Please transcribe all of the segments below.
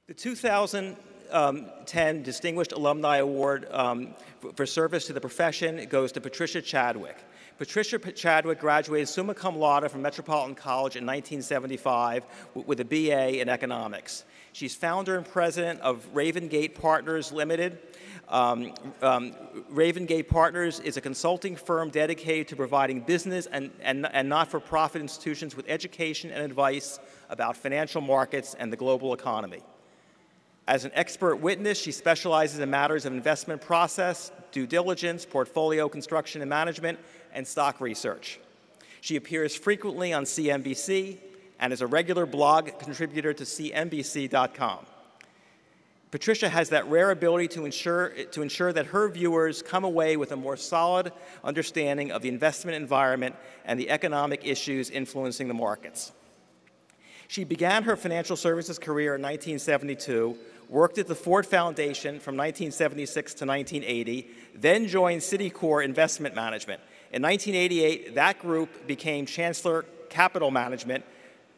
The 2010 Distinguished Alumni Award for service to the profession goes to Patricia Chadwick. Patricia Chadwick graduated summa cum laude from Metropolitan College in 1975 with a BA in economics. She's founder and president of Ravengate Partners Limited. Ravengate Partners is a consulting firm dedicated to providing business and not-for-profit institutions with education and advice about financial markets and the global economy. As an expert witness, she specializes in matters of investment process, due diligence, portfolio construction and management, and stock research. She appears frequently on CNBC and is a regular blog contributor to CNBC.com. Patricia has that rare ability to ensure that her viewers come away with a more solid understanding of the investment environment and the economic issues influencing the markets. She began her financial services career in 1972, worked at the Ford Foundation from 1976 to 1980, then joined Citicorp Investment Management. In 1988, that group became Chancellor Capital Management.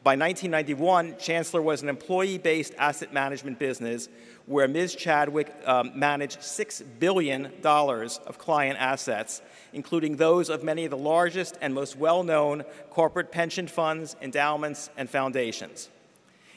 By 1991, Chancellor was an employee-based asset management business where Ms. Chadwick managed $6 billion of client assets, including those of many of the largest and most well-known corporate pension funds, endowments, and foundations.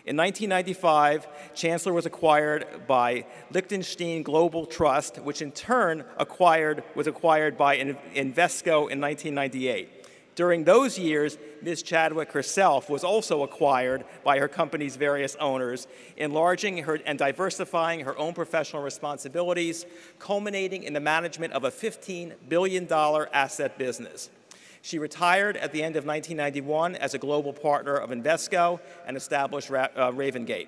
In 1995, Chancellor was acquired by Liechtenstein Global Trust, which in turn was acquired by Invesco in 1998. During those years, Ms. Chadwick herself was also acquired by her company's various owners, enlarging her and diversifying her own professional responsibilities, culminating in the management of a $15 billion asset business. She retired at the end of 1991 as a global partner of Invesco and established Ravengate.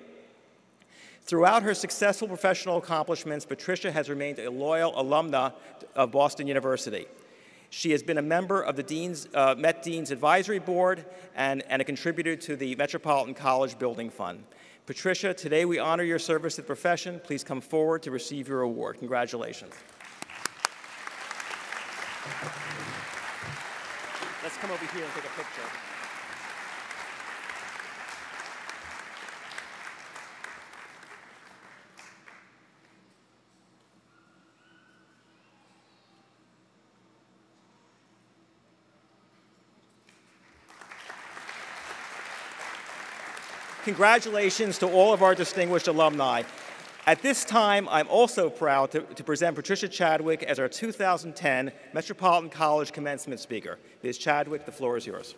Throughout her successful professional accomplishments, Patricia has remained a loyal alumna of Boston University. She has been a member of the Met Dean's Advisory Board and a contributor to the Metropolitan College Building Fund. Patricia, today we honor your service to the profession. Please come forward to receive your award. Congratulations. Let's come over here and take a picture. Congratulations to all of our distinguished alumni. At this time, I'm also proud to present Patricia Chadwick as our 2010 Metropolitan College Commencement Speaker. Ms. Chadwick, the floor is yours.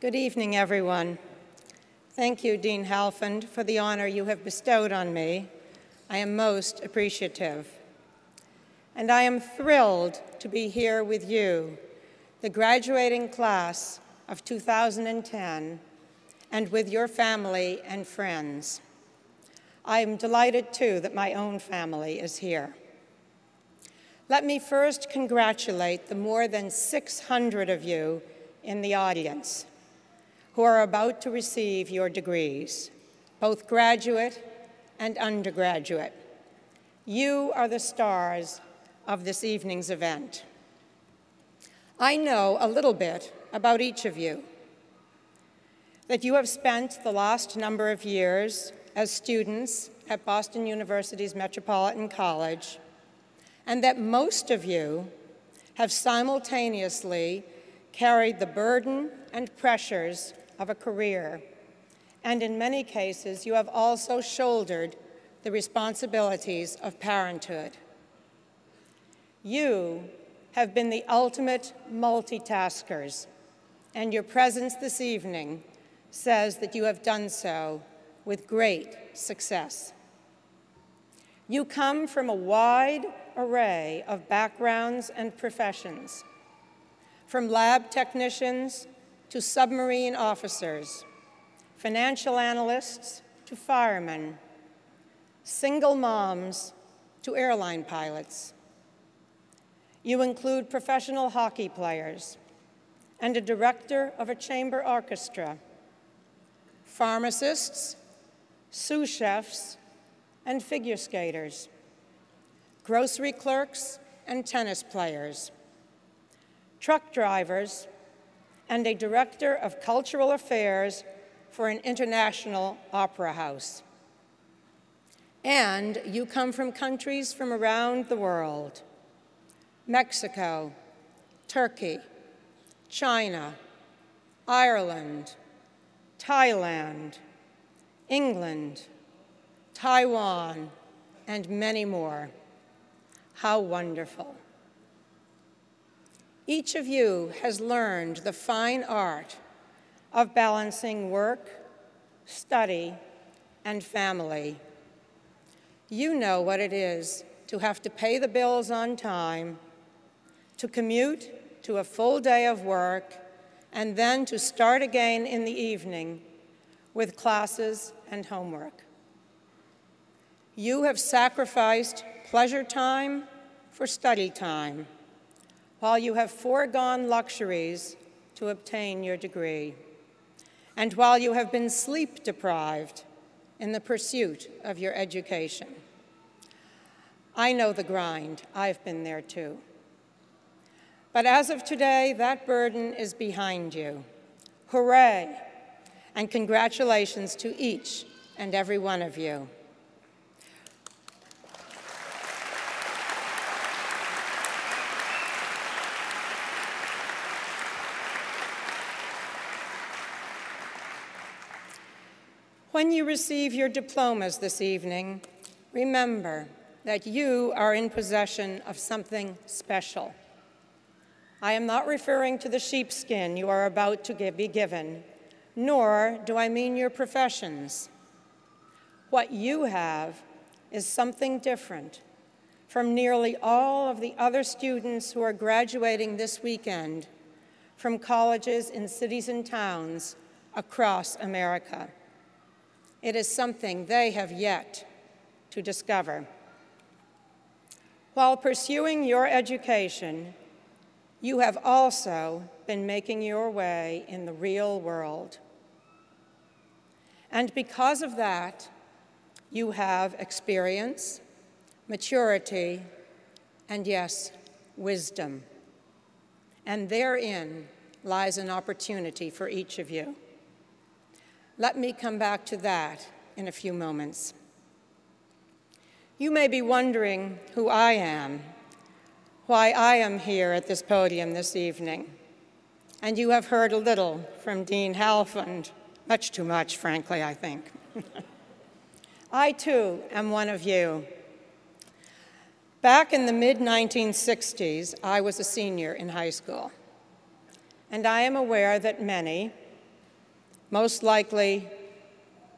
Good evening, everyone. Thank you, Dean Halfand, for the honor you have bestowed on me. I am most appreciative. And I am thrilled to be here with you, the graduating class of 2010, and with your family and friends. I am delighted, too, that my own family is here. Let me first congratulate the more than 600 of you in the audience who are about to receive your degrees, both graduate and undergraduate. You are the stars of this evening's event. I know a little bit about each of you, that you have spent the last number of years as students at Boston University's Metropolitan College, and that most of you have simultaneously carried the burden and pressures of a career, and in many cases, you have also shouldered the responsibilities of parenthood. You have been the ultimate multitaskers, and your presence this evening says that you have done so with great success. You come from a wide array of backgrounds and professions, from lab technicians to submarine officers, financial analysts to firemen, single moms to airline pilots. You include professional hockey players and a director of a chamber orchestra, pharmacists, sous chefs, and figure skaters, grocery clerks and tennis players, truck drivers, and a director of cultural affairs for an international opera house. And you come from countries from around the world: Mexico, Turkey, China, Ireland, Thailand, England, Taiwan, and many more. How wonderful. Each of you has learned the fine art of balancing work, study, and family. You know what it is to have to pay the bills on time, to commute to a full day of work, and then to start again in the evening with classes and homework. You have sacrificed pleasure time for study time, while you have foregone luxuries to obtain your degree, and while you have been sleep deprived in the pursuit of your education. I know the grind. I've been there too. But as of today, that burden is behind you. Hooray, and congratulations to each and every one of you. When you receive your diplomas this evening, remember that you are in possession of something special. I am not referring to the sheepskin you are about to be given, nor do I mean your professions. What you have is something different from nearly all of the other students who are graduating this weekend from colleges in cities and towns across America. It is something they have yet to discover. While pursuing your education, you have also been making your way in the real world. And because of that, you have experience, maturity, and yes, wisdom. And therein lies an opportunity for each of you. Let me come back to that in a few moments. You may be wondering who I am, why I am here at this podium this evening. And you have heard a little from Dean Halfond, much too much, frankly, I think. I, too, am one of you. Back in the mid-1960s, I was a senior in high school. And I am aware that many, most likely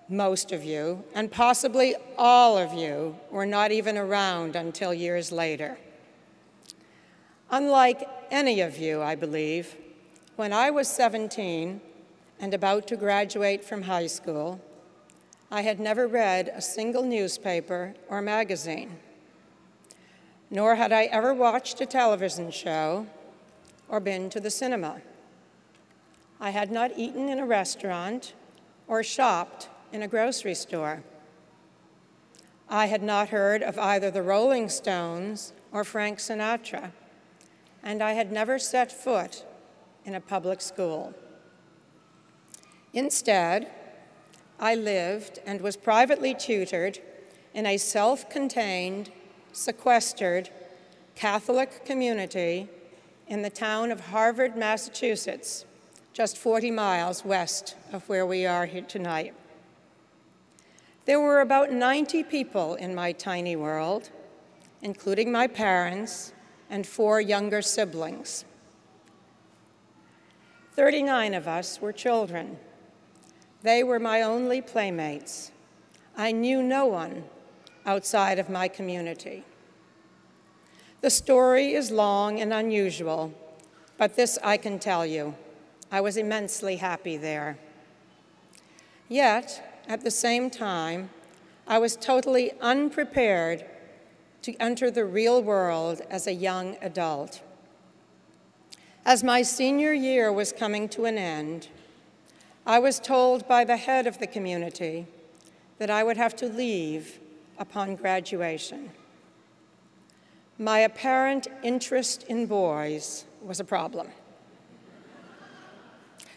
most of you, and possibly all of you, were not even around until years later. Unlike any of you, I believe, when I was 17 and about to graduate from high school, I had never read a single newspaper or magazine, nor had I ever watched a television show or been to the cinema. I had not eaten in a restaurant or shopped in a grocery store. I had not heard of either the Rolling Stones or Frank Sinatra, and I had never set foot in a public school. Instead, I lived and was privately tutored in a self-contained, sequestered Catholic community in the town of Harvard, Massachusetts, just 40 miles west of where we are here tonight. There were about 90 people in my tiny world, including my parents and 4 younger siblings. 39 of us were children. They were my only playmates. I knew no one outside of my community. The story is long and unusual, but this I can tell you. I was immensely happy there. Yet, at the same time, I was totally unprepared to enter the real world as a young adult. As my senior year was coming to an end, I was told by the head of the community that I would have to leave upon graduation. My apparent interest in boys was a problem.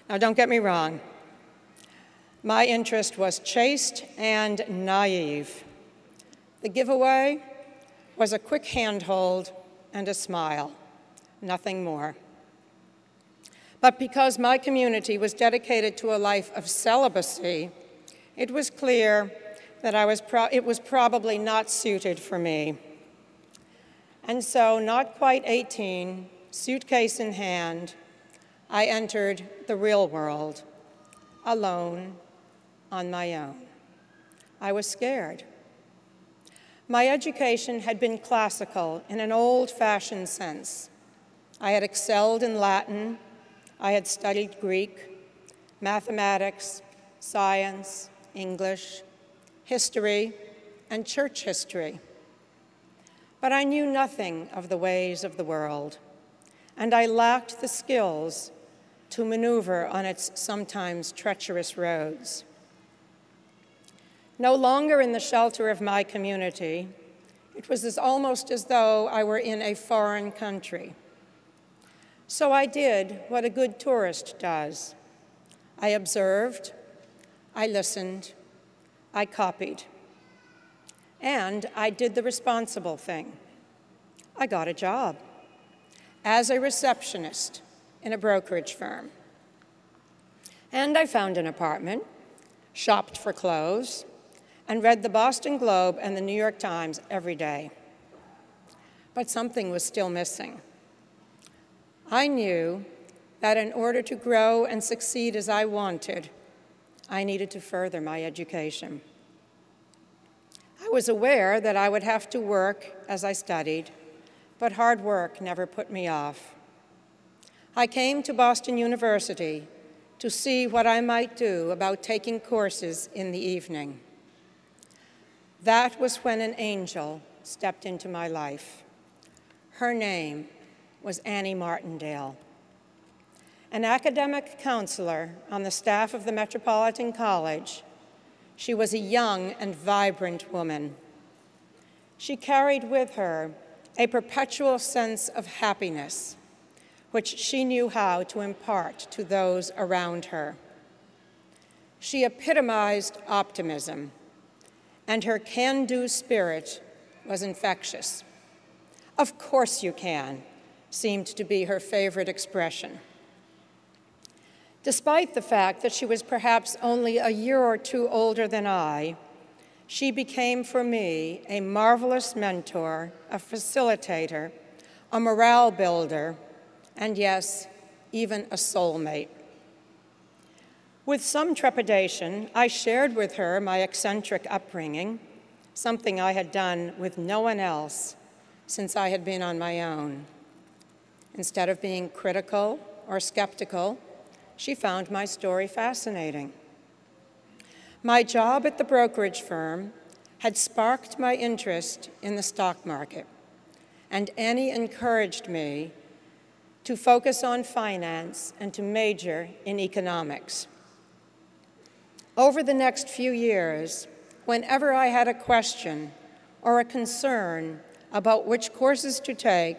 Now, don't get me wrong. My interest was chaste and naive. The giveaway was a quick handhold and a smile, nothing more. But because my community was dedicated to a life of celibacy, it was clear that it was probably not suited for me. And so, not quite 18, suitcase in hand, I entered the real world, alone, on my own. I was scared. My education had been classical in an old-fashioned sense. I had excelled in Latin, I had studied Greek, mathematics, science, English, history, and church history. But I knew nothing of the ways of the world, and I lacked the skills to maneuver on its sometimes treacherous roads. No longer in the shelter of my community, it was almost as though I were in a foreign country. So I did what a good tourist does. I observed, I listened, I copied, and I did the responsible thing. I got a job as a receptionist in a brokerage firm. And I found an apartment, shopped for clothes, and read the Boston Globe and the New York Times every day. But something was still missing. I knew that in order to grow and succeed as I wanted, I needed to further my education. I was aware that I would have to work as I studied, but hard work never put me off. I came to Boston University to see what I might do about taking courses in the evening. That was when an angel stepped into my life. Her name was Annie Martindale. An academic counselor on the staff of the Metropolitan College, she was a young and vibrant woman. She carried with her a perpetual sense of happiness, which she knew how to impart to those around her. She epitomized optimism, and her can-do spirit was infectious. "Of course you can," seemed to be her favorite expression. Despite the fact that she was perhaps only a year or two older than I, she became for me a marvelous mentor, a facilitator, a morale builder, and yes, even a soulmate. With some trepidation, I shared with her my eccentric upbringing, something I had done with no one else since I had been on my own. Instead of being critical or skeptical, she found my story fascinating. My job at the brokerage firm had sparked my interest in the stock market, and Annie encouraged me to focus on finance and to major in economics. Over the next few years, whenever I had a question or a concern about which courses to take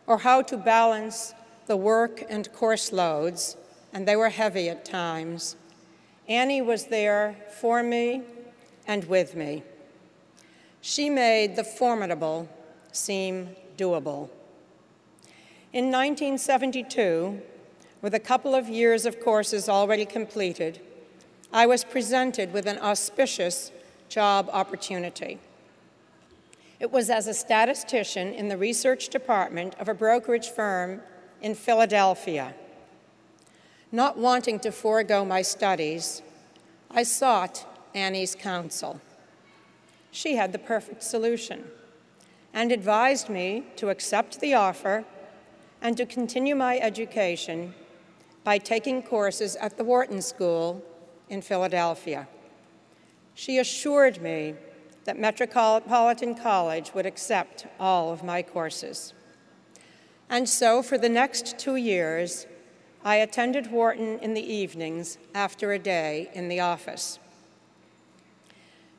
or how to balance the work and course loads, and they were heavy at times, Annie was there for me and with me. She made the formidable seem doable. In 1972, with a couple of years of courses already completed, I was presented with an auspicious job opportunity. It was as a statistician in the research department of a brokerage firm in Philadelphia. Not wanting to forego my studies, I sought Annie's counsel. She had the perfect solution and advised me to accept the offer and to continue my education by taking courses at the Wharton School in Philadelphia. She assured me that Metropolitan College would accept all of my courses. And so for the next 2 years, I attended Wharton in the evenings after a day in the office.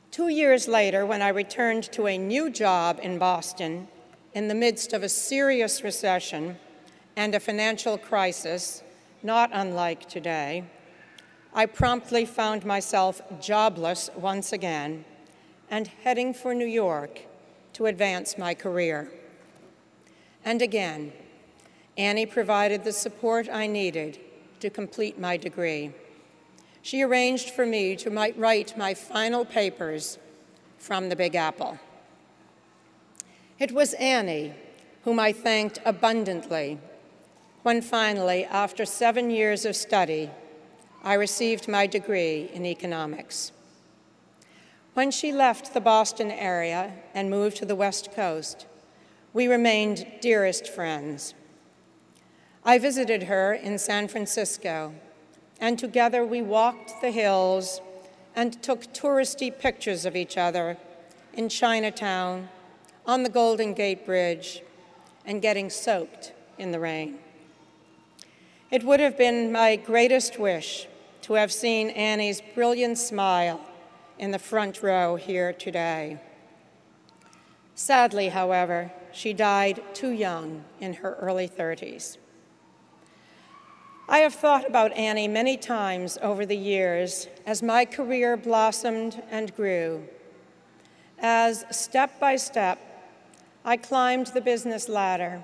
2 years later, when I returned to a new job in Boston, in the midst of a serious recession and a financial crisis not unlike today, I promptly found myself jobless once again and heading for New York to advance my career. And again, Annie provided the support I needed to complete my degree. She arranged for me to write my final papers from the Big Apple. It was Annie whom I thanked abundantly when finally, after 7 years of study, I received my degree in economics. When she left the Boston area and moved to the West Coast, we remained dearest friends. I visited her in San Francisco, and together we walked the hills and took touristy pictures of each other in Chinatown, on the Golden Gate Bridge, and getting soaked in the rain. It would have been my greatest wish to have seen Annie's brilliant smile in the front row here today. Sadly, however, she died too young in her early 30s. I have thought about Annie many times over the years as my career blossomed and grew, as step by step I climbed the business ladder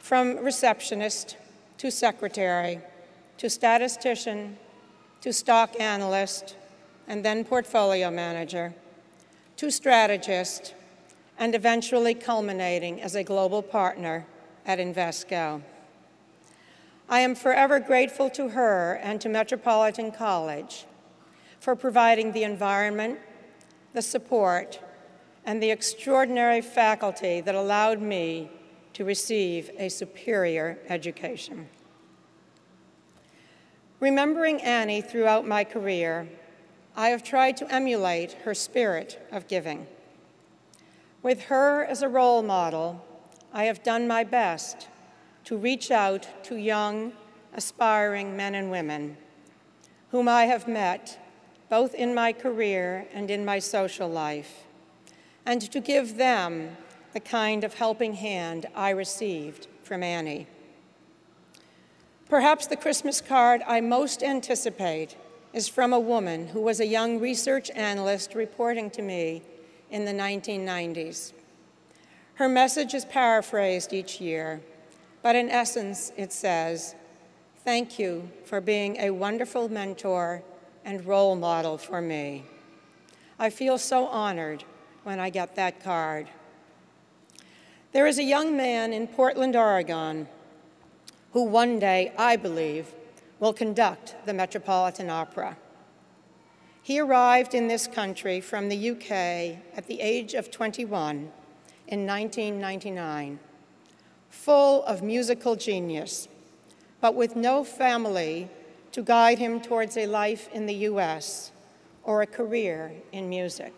from receptionist to secretary, to statistician, to stock analyst, and then portfolio manager, to strategist, and eventually culminating as a global partner at Invesco. I am forever grateful to her and to Metropolitan College for providing the environment, the support, and the extraordinary faculty that allowed me to receive a superior education. Remembering Annie throughout my career, I have tried to emulate her spirit of giving. With her as a role model, I have done my best to reach out to young, aspiring men and women whom I have met both in my career and in my social life, and to give them the kind of helping hand I received from Annie. Perhaps the Christmas card I most anticipate is from a woman who was a young research analyst reporting to me in the 1990s. Her message is paraphrased each year, but in essence it says, "Thank you for being a wonderful mentor and role model for me." I feel so honored when I get that card. There is a young man in Portland, Oregon, who one day, I believe, will conduct the Metropolitan Opera. He arrived in this country from the UK at the age of 21 in 1999, full of musical genius, but with no family to guide him towards a life in the US or a career in music.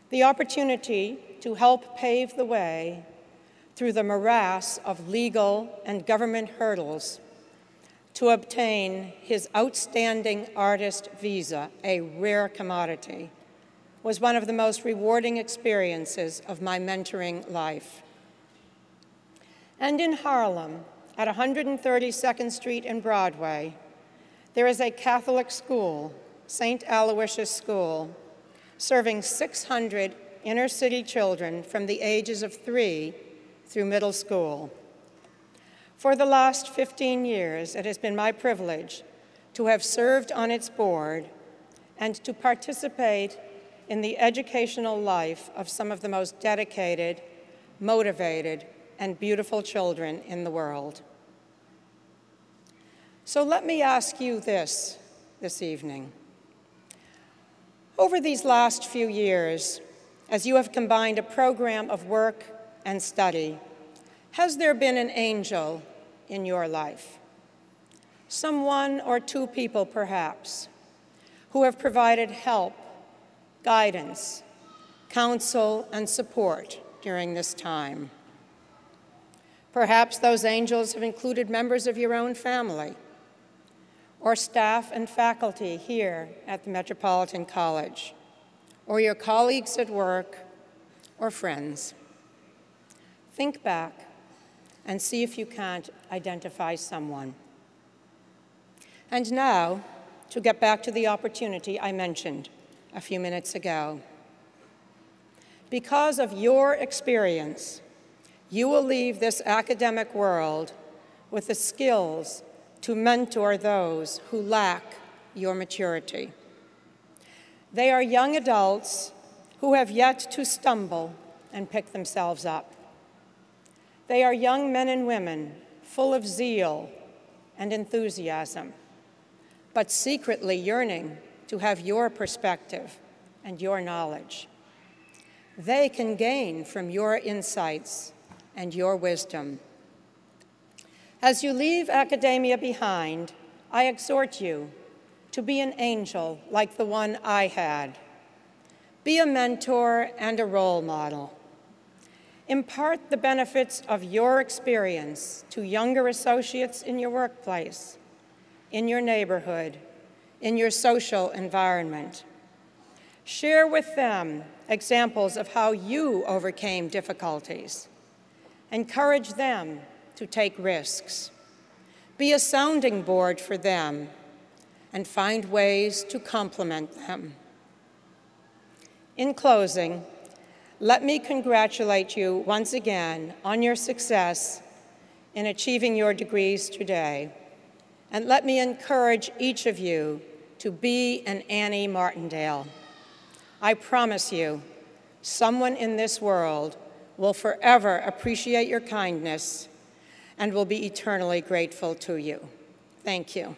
The opportunity to help pave the way through the morass of legal and government hurdles to obtain his outstanding artist visa, a rare commodity, was one of the most rewarding experiences of my mentoring life. And in Harlem, at 132nd Street and Broadway, there is a Catholic school, St. Aloysius School, serving 600 inner-city children from the ages of 3 through middle school. For the last 15 years, it has been my privilege to have served on its board and to participate in the educational life of some of the most dedicated, motivated, and beautiful children in the world. So let me ask you this evening. Over these last few years, as you have combined a program of work and study, has there been an angel in your life? Some 1 or 2 people, perhaps, who have provided help, guidance, counsel, and support during this time. Perhaps those angels have included members of your own family, or staff and faculty here at the Metropolitan College, or your colleagues at work, or friends. think back and see if you can't identify someone. And now, to get back to the opportunity I mentioned a few minutes ago. Because of your experience, you will leave this academic world with the skills to mentor those who lack your maturity. They are young adults who have yet to stumble and pick themselves up. They are young men and women full of zeal and enthusiasm, but secretly yearning to have your perspective and your knowledge. They can gain from your insights and your wisdom. As you leave academia behind, I exhort you to be an angel like the one I had. Be a mentor and a role model. Impart the benefits of your experience to younger associates in your workplace, in your neighborhood, in your social environment. Share with them examples of how you overcame difficulties. Encourage them to take risks. Be a sounding board for them and find ways to complement them. In closing, let me congratulate you once again on your success in achieving your degrees today. And let me encourage each of you to be an Annie Martindale. I promise you, someone in this world will forever appreciate your kindness and will be eternally grateful to you. Thank you.